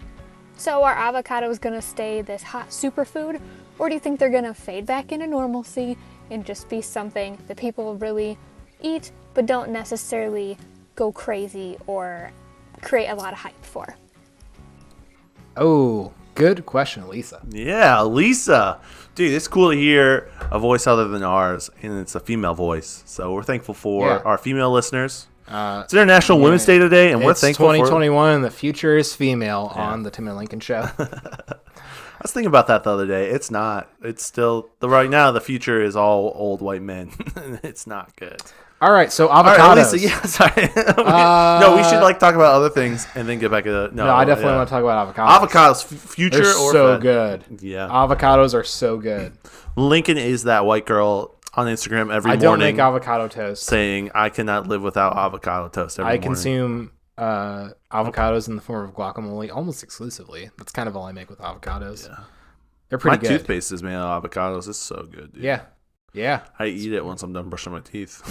So are avocados going to stay this hot superfood, or do you think they're going to fade back into normalcy and just be something that people really eat but don't necessarily go crazy or create a lot of hype for? Oh, good question, Lisa. Yeah, Lisa. Dude, it's cool to hear a voice other than ours, and it's a female voice. So we're thankful for our female listeners. It's International Women's Day today, and we're thankful 2021, and the future is female on the Tim and Lincoln Show. I was thinking about that the other day. It's not. It's still, right now, the future is all old white men. It's not good. All right, so avocados. All right, Lisa, yeah, sorry. No, we should talk about other things and then get back to No, I definitely want to talk about avocados. Avocados, future They're or so fed? good. Yeah. Avocados are so good. Lincoln is that white girl on Instagram every morning. I don't make avocado toast. Saying, I cannot live without avocado toast every morning. I consume avocados in the form of guacamole almost exclusively. That's kind of all I make with avocados. Yeah. They're pretty good. My toothpaste is made out of avocados. It's so good, dude. Yeah. Yeah. I eat it once I'm done brushing my teeth.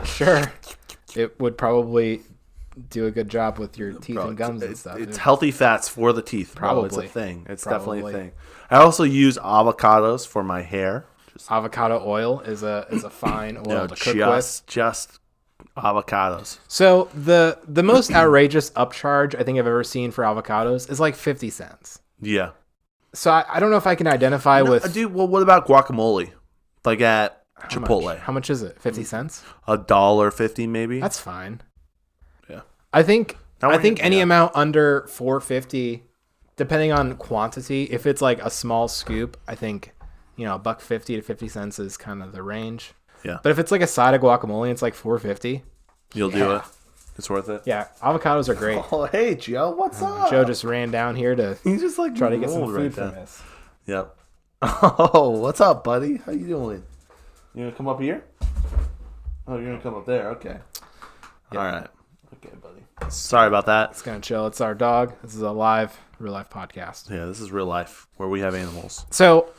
Sure. It would probably do a good job with your teeth and gums and stuff. It's healthy fats for the teeth. Probably. It's a thing. It's definitely a thing. I also use avocados for my hair. Avocado oil is a fine oil to cook with. Just avocados. So the most outrageous upcharge I think I've ever seen for avocados is like 50 cents. Yeah. So I don't know if I can identify with... Dude, well, what about guacamole? Like at Chipotle. How much is it? 50 cents? $1.50 maybe? That's fine. Yeah. I think any amount under $4.50, depending on quantity, if it's like a small scoop, I think $1.50 to 50 cents is kind of the range. Yeah. But if it's like a side of guacamole, it's like $4.50. You'll do it. It's worth it. Yeah, avocados are great. Oh, hey, Joe, what's up? Joe just ran down here to He's just like try to get some food from us. Yep. Oh, what's up, buddy? How you doing? You gonna come up here? Oh, you're gonna come up there. Okay. Yep. All right. Okay, buddy. Sorry about that. It's gonna chill. It's our dog. This is a real life podcast. Yeah, this is real life where we have animals. So,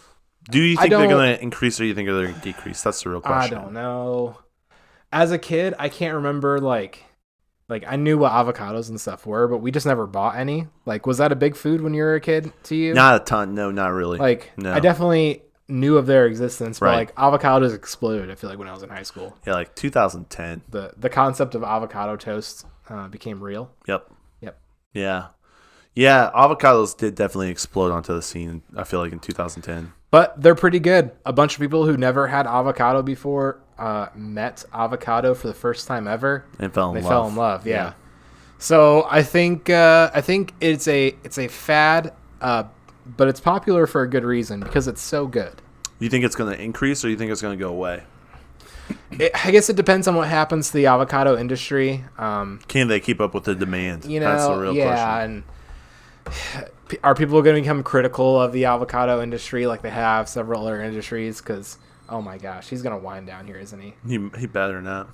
do you think they're gonna increase or do you think they're gonna decrease? That's the real question. I don't know. As a kid, I can't remember like I knew what avocados and stuff were, but we just never bought any. Like, was that a big food when you were a kid to you? Not a ton. No, not really. No. I definitely knew of their existence, but like avocados exploded, I feel like, when I was in high school. Yeah, like 2010. The concept of avocado toast became real. Yep. Yeah. Yeah, avocados did definitely explode onto the scene, I feel like, in 2010. But they're pretty good. A bunch of people who never had avocado before met avocado for the first time ever. And fell in love. Yeah. So I think it's a fad, but it's popular for a good reason because it's so good. You think it's going to increase or you think it's going to go away? I guess it depends on what happens to the avocado industry. Can they keep up with the demand? That's the real question. Yeah, and are people going to become critical of the avocado industry like they have several other industries? Because, oh my gosh, he's going to wind down here, isn't he? He better not.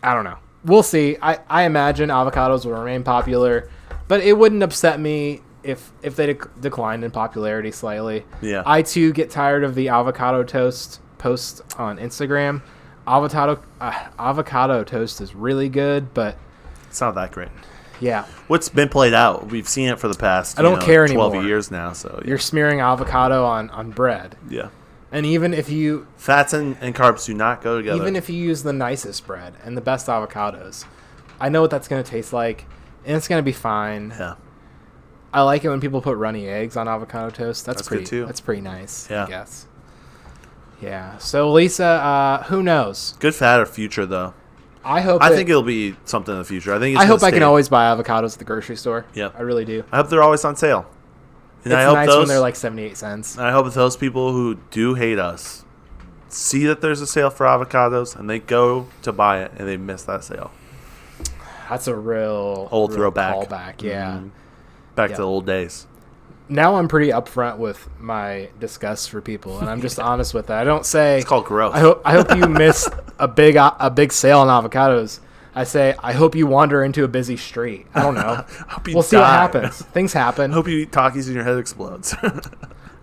I don't know. We'll see. I imagine avocados will remain popular, but it wouldn't upset me if they declined in popularity slightly. Yeah. I, too, get tired of the avocado toast posts on Instagram. Avocado toast is really good, but it's not that great. Yeah. What's been played out? We've seen it for the past I don't care 12 anymore. years now. So You're smearing avocado on bread. Yeah. And even if you... Fats and carbs do not go together. Even if you use the nicest bread and the best avocados, I know what that's going to taste like, and it's going to be fine. Yeah. I like it when people put runny eggs on avocado toast. That's pretty, good too. That's pretty nice, yeah. I guess. Yeah. So, Lisa, who knows? Good fad or future, though. I think it'll be something in the future. I hope I can always buy avocados at the grocery store. Yeah. I really do. I hope they're always on sale. And it's I hope nice when they're like 78 cents. And I hope those people who do hate us see that there's a sale for avocados and they go to buy it and they miss that sale. That's a real throwback. Callback, yeah. Mm-hmm. Back to the old days. Now I'm pretty upfront with my disgust for people, and I'm just honest with that. I don't say it's called growth. I hope you miss a big sale on avocados. I say I hope you wander into a busy street. I don't know. We'll see what happens. Things happen. I hope you eat Takis and your head explodes.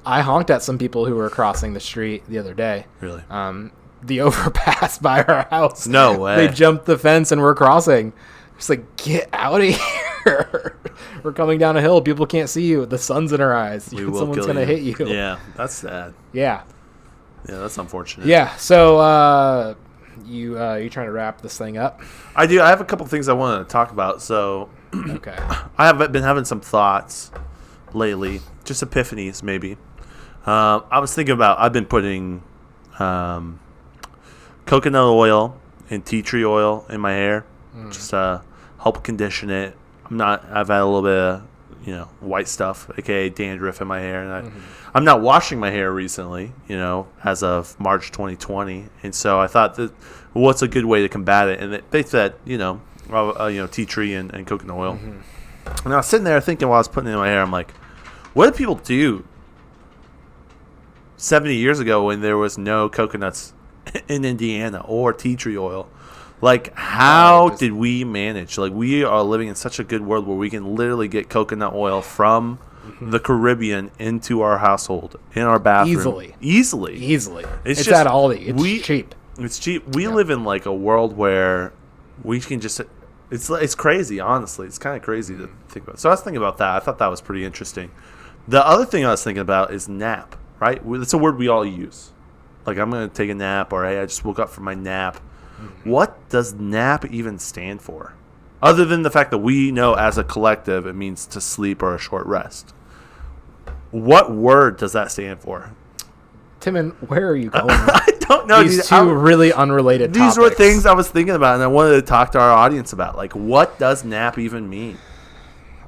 I honked at some people who were crossing the street the other day. Really? The overpass by our house. No way. They jumped the fence and were crossing. Just like, get out of here. We're coming down a hill. People can't see you. The sun's in our eyes. Someone's going to hit you. Yeah, that's sad. Yeah. Yeah, that's unfortunate. Yeah, so you trying to wrap this thing up? I do. I have a couple things I want to talk about. So okay. I have been having some thoughts lately, just epiphanies maybe. I was thinking about, I've been putting coconut oil and tea tree oil in my hair. Just help condition it. I've had a little bit of, white stuff, aka dandruff in my hair, and I'm not washing my hair recently, as of March 2020, and so I thought that what's a good way to combat it, and they said, tea tree and coconut oil. And I was sitting there thinking while I was putting it in my hair, I'm like, what did people do 70 years ago when there was no coconuts in Indiana or tea tree oil? Like, how did we manage? Like, we are living in such a good world where we can literally get coconut oil from the Caribbean into our household, in our bathroom. Easily. It's just, at Aldi. It's cheap. It's cheap. We live in, like, a world where we can just... It's crazy, honestly. It's kind of crazy to think about. So I was thinking about that. I thought that was pretty interesting. The other thing I was thinking about is nap, right? It's a word we all use. Like, I'm going to take a nap, or, hey, I just woke up from my nap. What does nap even stand for? Other than the fact that we know as a collective it means to sleep or a short rest. What word does that stand for? Timon, where are you going? I don't know. These two really unrelated topics. These were things I was thinking about and I wanted to talk to our audience about. Like, what does nap even mean?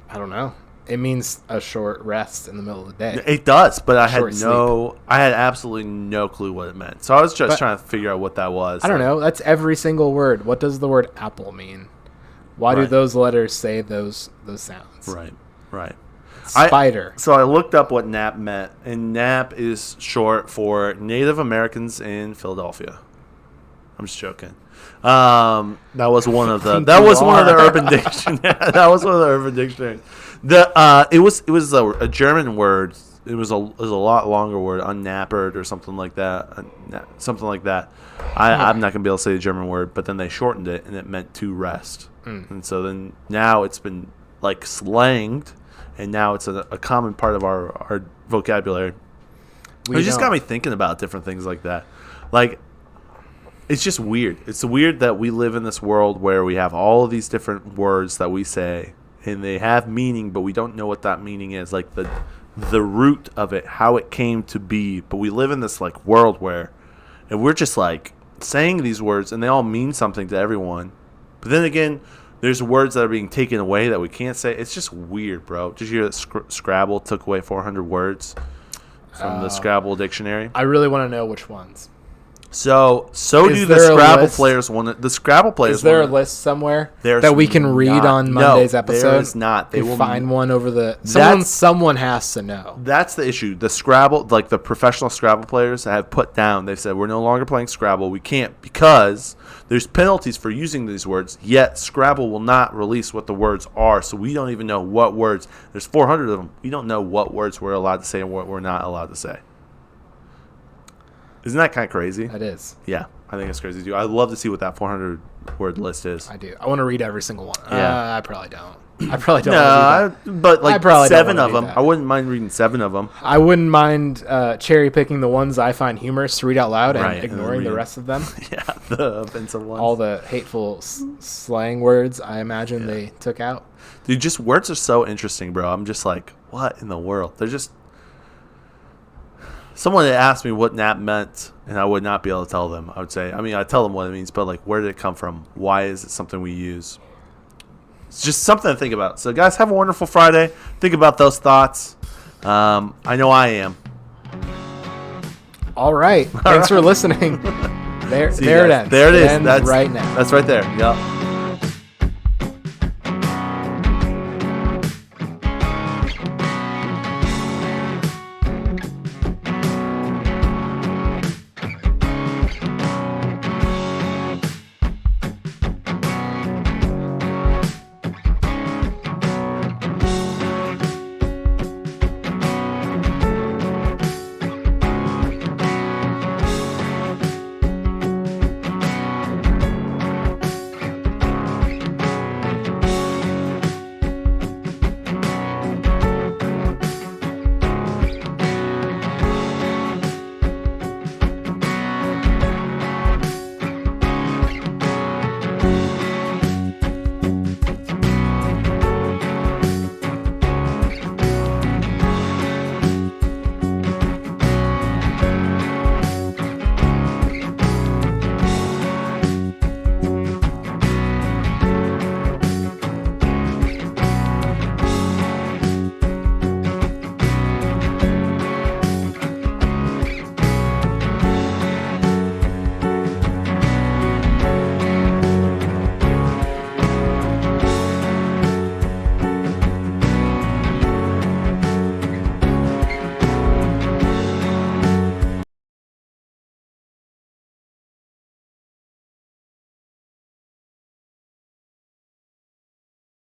I don't know. It means a short rest in the middle of the day. It does, but I had absolutely no clue what it meant. So I was just trying to figure out what that was. I don't know. That's every single word. What does the word apple mean? Why do those letters say those sounds? Right. Spider. So I looked up what NAP meant, and NAP is short for Native Americans in Philadelphia. I'm just joking. That was one of the Urban Dictionary. That was one of the Urban Dictionary. It was a German word. It was a lot longer word, unnappered or something like that. I'm not gonna be able to say the German word, but then they shortened it and it meant to rest. And so then now it's been like slanged, and now it's a common part of our vocabulary. It just got me thinking about different things like that. Like, it's just weird. It's weird that we live in this world where we have all of these different words that we say, and they have meaning, but we don't know what that meaning is. Like the root of it, how it came to be. But we live in this like world where, and we're just like saying these words, and they all mean something to everyone. But then again, there's words that are being taken away that we can't say. It's just weird, bro. Did you hear that Scrabble took away 400 words from the Scrabble dictionary? I really want to know which ones. So do the Scrabble players want it? The Scrabble players. Is there a list somewhere that we can read on Monday's episode? There is not. They will find one over the. Someone has to know. That's the issue. The Scrabble, like the professional Scrabble players, have put down. They've said we're no longer playing Scrabble. We can't because there's penalties for using these words. Yet Scrabble will not release what the words are, so we don't even know what words. There's 400 of them. We don't know what words we're allowed to say and what we're not allowed to say. Isn't that kind of crazy? That is. Yeah, I think it's crazy too. I'd love to see what that 400-word list is. I do. I want to read every single one. Yeah. I probably don't. But like 7 of them. I wouldn't mind reading 7 of them. I wouldn't mind cherry picking the ones I find humorous to read out loud and ignoring the rest of them. Yeah, the offensive ones. All the hateful slang words I imagine they took out. Dude, just words are so interesting, bro. I'm just like, what in the world? They're just... Someone had asked me what NAP meant, and I would not be able to tell them. I tell them what it means, but like, where did it come from? Why is it something we use? It's just something to think about. So, guys, have a wonderful Friday. Think about those thoughts. I know I am. All right. Thanks for listening. There it ends. There it is. Ends right now. That's right there. Yep.